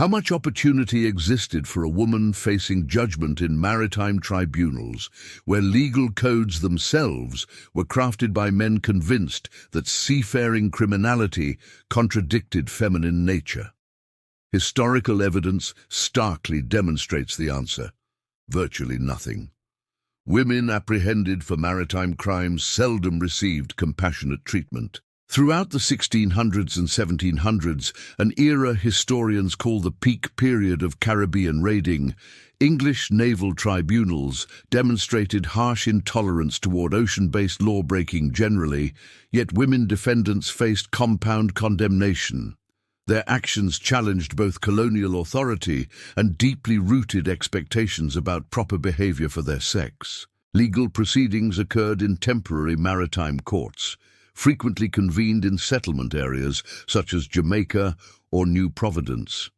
How much opportunity existed for a woman facing judgment in maritime tribunals, where legal codes themselves were crafted by men convinced that seafaring criminality contradicted feminine nature? Historical evidence starkly demonstrates the answer: virtually nothing. Women apprehended for maritime crimes seldom received compassionate treatment. Throughout the 1600s and 1700s, an era historians call the peak period of Caribbean raiding, English naval tribunals demonstrated harsh intolerance toward ocean-based law-breaking generally, yet women defendants faced compound condemnation. Their actions challenged both colonial authority and deeply rooted expectations about proper behavior for their sex. Legal proceedings occurred in temporary maritime courts, frequently convened in settlement areas such as Jamaica or New Providence.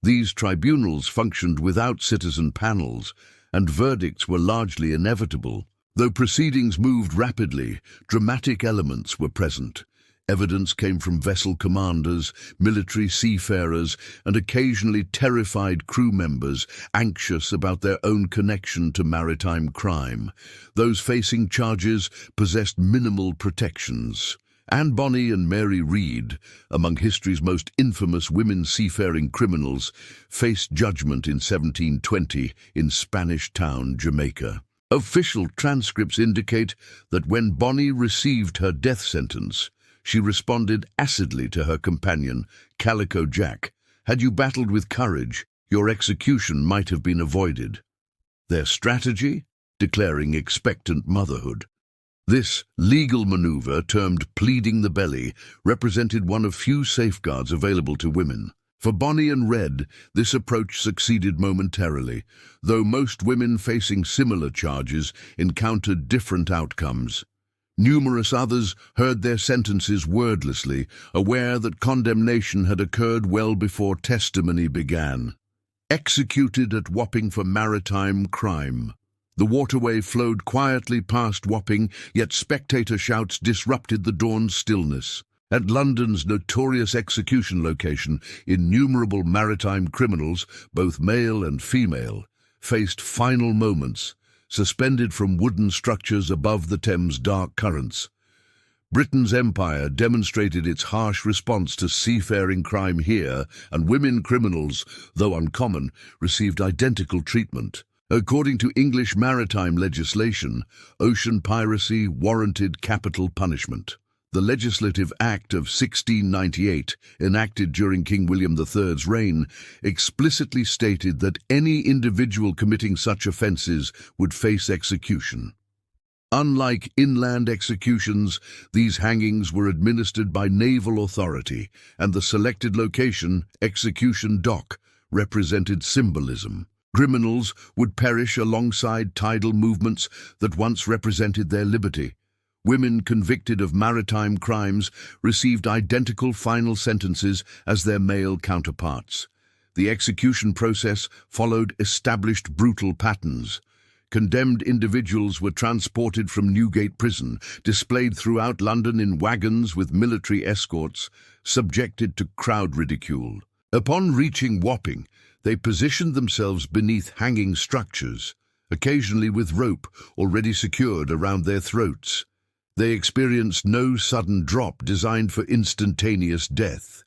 These tribunals functioned without citizen panels, and verdicts were largely inevitable. Though proceedings moved rapidly, dramatic elements were present. Evidence came from vessel commanders, military seafarers, and occasionally terrified crew members anxious about their own connection to maritime crime. Those facing charges possessed minimal protections. Anne Bonny and Mary Critchett, among history's most infamous women seafaring criminals, faced judgment in 1720 in Spanish Town, Jamaica. Official transcripts indicate that when Bonny received her death sentence, she responded acidly to her companion, Calico Jack. "Had you battled with courage, your execution might have been avoided." Their strategy? Declaring expectant motherhood. This legal maneuver, termed pleading the belly, represented one of few safeguards available to women. For Bonny and Red, this approach succeeded momentarily, though most women facing similar charges encountered different outcomes. Numerous others heard their sentences wordlessly, aware that condemnation had occurred well before testimony began. Executed at Wapping for maritime crime. The waterway flowed quietly past Wapping, yet spectator shouts disrupted the dawn's stillness. At London's notorious execution location, innumerable maritime criminals, both male and female, faced final moments, suspended from wooden structures above the Thames' dark currents. Britain's empire demonstrated its harsh response to seafaring crime here, and women criminals, though uncommon, received identical treatment. According to English maritime legislation, ocean piracy warranted capital punishment. The Legislative Act of 1698, enacted during King William III's reign, explicitly stated that any individual committing such offences would face execution. Unlike inland executions, these hangings were administered by naval authority, and the selected location, execution dock, represented symbolism. Criminals would perish alongside tidal movements that once represented their liberty. Women convicted of maritime crimes received identical final sentences as their male counterparts. The execution process followed established brutal patterns. Condemned individuals were transported from Newgate Prison, displayed throughout London in wagons with military escorts, subjected to crowd ridicule. Upon reaching Wapping, they positioned themselves beneath hanging structures, occasionally with rope already secured around their throats. They experienced no sudden drop designed for instantaneous death.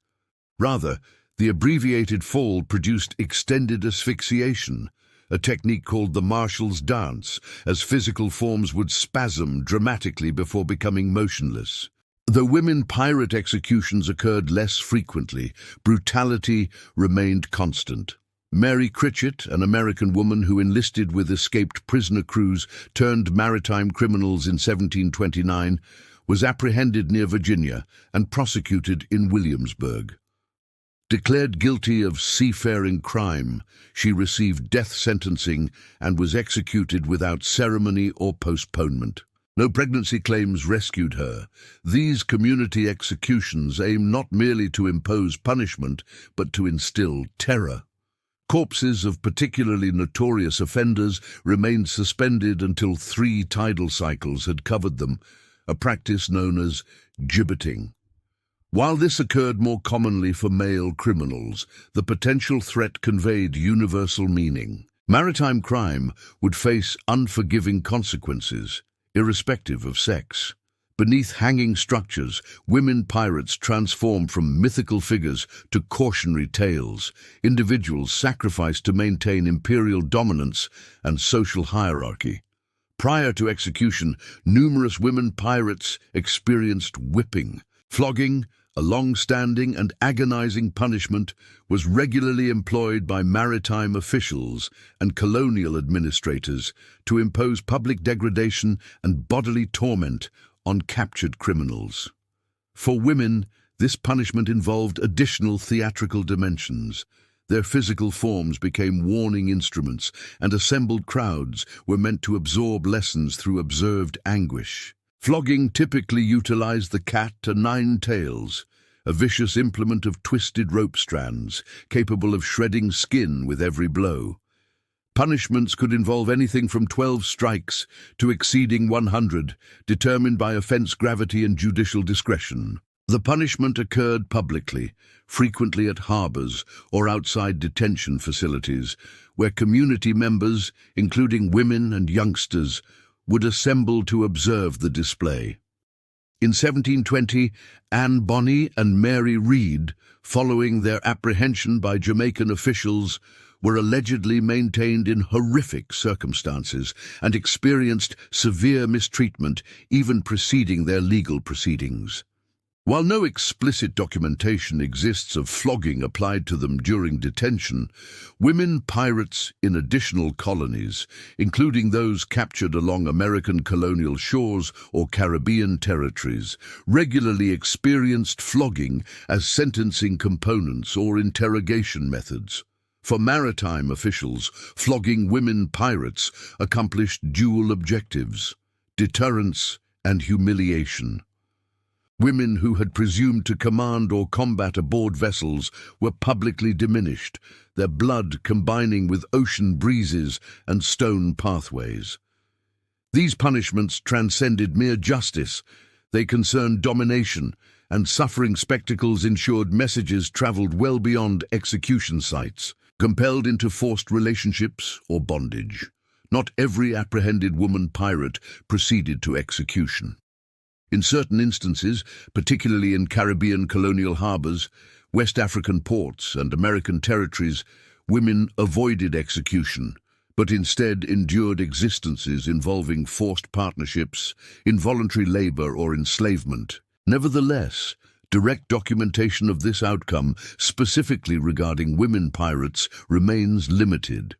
Rather, the abbreviated fall produced extended asphyxiation, a technique called the marshal's dance, as physical forms would spasm dramatically before becoming motionless. Though women pirate executions occurred less frequently, brutality remained constant. Mary Critchett, an American woman who enlisted with escaped prisoner crews turned maritime criminals in 1729, was apprehended near Virginia and prosecuted in Williamsburg. Declared guilty of seafaring crime, she received death sentencing and was executed without ceremony or postponement. No pregnancy claims rescued her. These community executions aim not merely to impose punishment, but to instill terror. Corpses of particularly notorious offenders remained suspended until 3 tidal cycles had covered them, a practice known as gibbeting. While this occurred more commonly for male criminals, the potential threat conveyed universal meaning. Maritime crime would face unforgiving consequences, irrespective of sex. Beneath hanging structures, women pirates transformed from mythical figures to cautionary tales, individuals sacrificed to maintain imperial dominance and social hierarchy. Prior to execution, numerous women pirates experienced whipping. Flogging, a long-standing and agonizing punishment, was regularly employed by maritime officials and colonial administrators to impose public degradation and bodily torment on captured criminals. For women, this punishment involved additional theatrical dimensions. Their physical forms became warning instruments, and assembled crowds were meant to absorb lessons through observed anguish. Flogging typically utilized the cat o' nine tails, a vicious implement of twisted rope strands, capable of shredding skin with every blow. Punishments could involve anything from 12 strikes to exceeding 100, determined by offense gravity and judicial discretion. The punishment occurred publicly, frequently at harbors or outside detention facilities, where community members, including women and youngsters, would assemble to observe the display. In 1720, Anne Bonny and Mary Critchett, following their apprehension by Jamaican officials, were allegedly maintained in horrific circumstances and experienced severe mistreatment even preceding their legal proceedings. While no explicit documentation exists of flogging applied to them during detention, women pirates in additional colonies, including those captured along American colonial shores or Caribbean territories, regularly experienced flogging as sentencing components or interrogation methods. For maritime officials, flogging women pirates accomplished dual objectives: deterrence and humiliation. Women who had presumed to command or combat aboard vessels were publicly diminished, their blood combining with ocean breezes and stone pathways. These punishments transcended mere justice. They concerned domination, and suffering spectacles ensured messages traveled well beyond execution sites, compelled into forced relationships or bondage. Not every apprehended woman pirate proceeded to execution. In certain instances, particularly in Caribbean colonial harbors, West African ports, and American territories, women avoided execution, but instead endured existences involving forced partnerships, involuntary labor, or enslavement. Nevertheless, direct documentation of this outcome, specifically regarding women pirates, remains limited.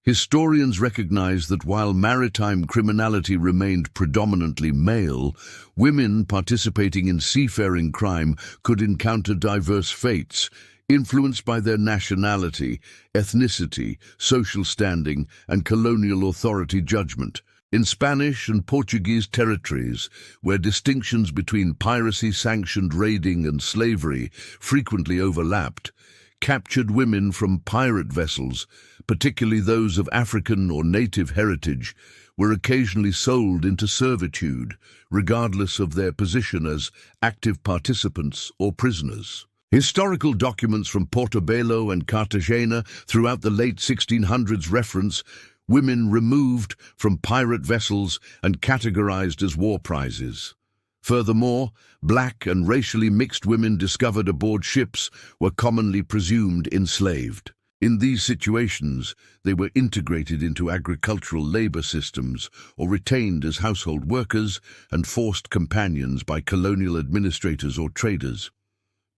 Historians recognize that while maritime criminality remained predominantly male, women participating in seafaring crime could encounter diverse fates, influenced by their nationality, ethnicity, social standing, and colonial authority judgment. In Spanish and Portuguese territories, where distinctions between piracy-sanctioned raiding and slavery frequently overlapped, captured women from pirate vessels, particularly those of African or native heritage, were occasionally sold into servitude, regardless of their position as active participants or prisoners. Historical documents from Portobello and Cartagena throughout the late 1600s reference women removed from pirate vessels and categorized as war prizes. Furthermore, black and racially mixed women discovered aboard ships were commonly presumed enslaved. In these situations, they were integrated into agricultural labor systems or retained as household workers and forced companions by colonial administrators or traders.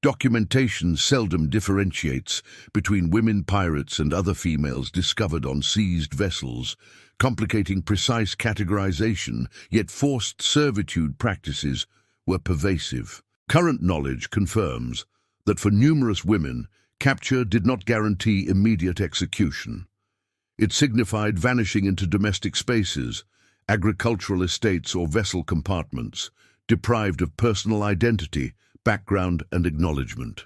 Documentation seldom differentiates between women pirates and other females discovered on seized vessels, complicating precise categorization, yet forced servitude practices were pervasive. Current knowledge confirms that for numerous women, capture did not guarantee immediate execution. It signified vanishing into domestic spaces, agricultural estates or vessel compartments, deprived of personal identity, background and acknowledgement.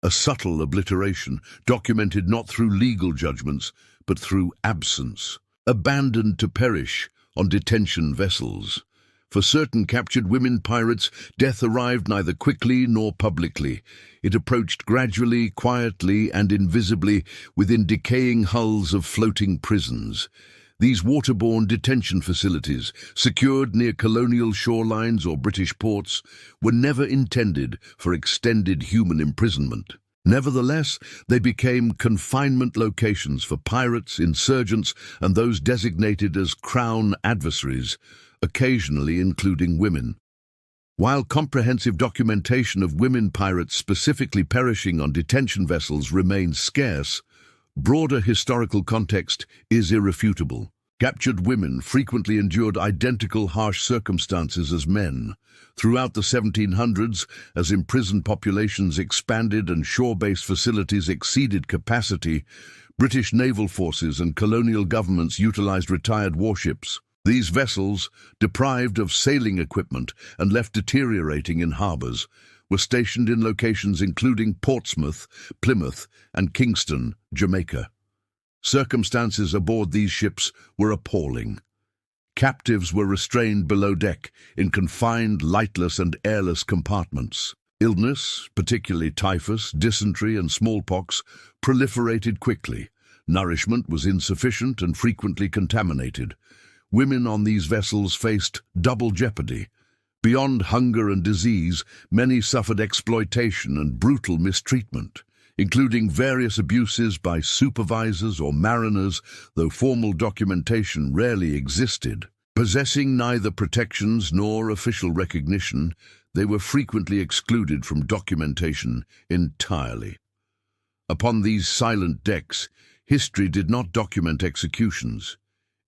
A subtle obliteration, documented not through legal judgments, but through absence. Abandoned to perish on detention vessels, For certain captured women pirates, death arrived neither quickly nor publicly. It approached gradually, quietly, and invisibly within decaying hulls of floating prisons. These waterborne detention facilities, secured near colonial shorelines or British ports, were never intended for extended human imprisonment. Nevertheless, they became confinement locations for pirates, insurgents, and those designated as crown adversaries, occasionally including women. While comprehensive documentation of women pirates specifically perishing on detention vessels remains scarce, broader historical context is irrefutable. Captured women frequently endured identical harsh circumstances as men. Throughout the 1700s, as imprisoned populations expanded and shore-based facilities exceeded capacity, British naval forces and colonial governments utilized retired warships. These vessels, deprived of sailing equipment and left deteriorating in harbors, were stationed in locations including Portsmouth, Plymouth, and Kingston, Jamaica. Circumstances aboard these ships were appalling. Captives were restrained below deck in confined, lightless and airless compartments. Illness, particularly typhus, dysentery and smallpox, proliferated quickly. Nourishment was insufficient and frequently contaminated. Women on these vessels faced double jeopardy. Beyond hunger and disease, many suffered exploitation and brutal mistreatment, including various abuses by supervisors or mariners, though formal documentation rarely existed. Possessing neither protections nor official recognition, they were frequently excluded from documentation entirely. Upon these silent decks, history did not document executions.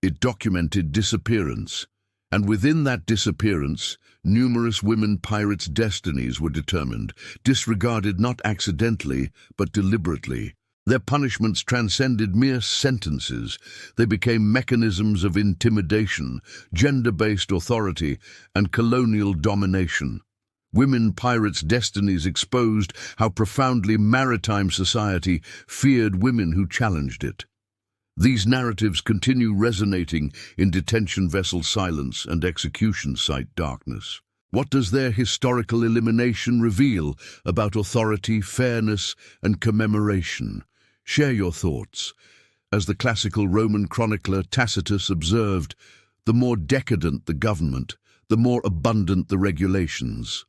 It documented disappearance, and within that disappearance, numerous women pirates' destinies were determined, disregarded not accidentally, but deliberately. Their punishments transcended mere sentences. They became mechanisms of intimidation, gender-based authority, and colonial domination. Women pirates' destinies exposed how profoundly maritime society feared women who challenged it. These narratives continue resonating in detention vessel silence and execution site darkness. What does their historical elimination reveal about authority, fairness, and commemoration? Share your thoughts. As the classical Roman chronicler Tacitus observed, the more decadent the government, the more abundant the regulations.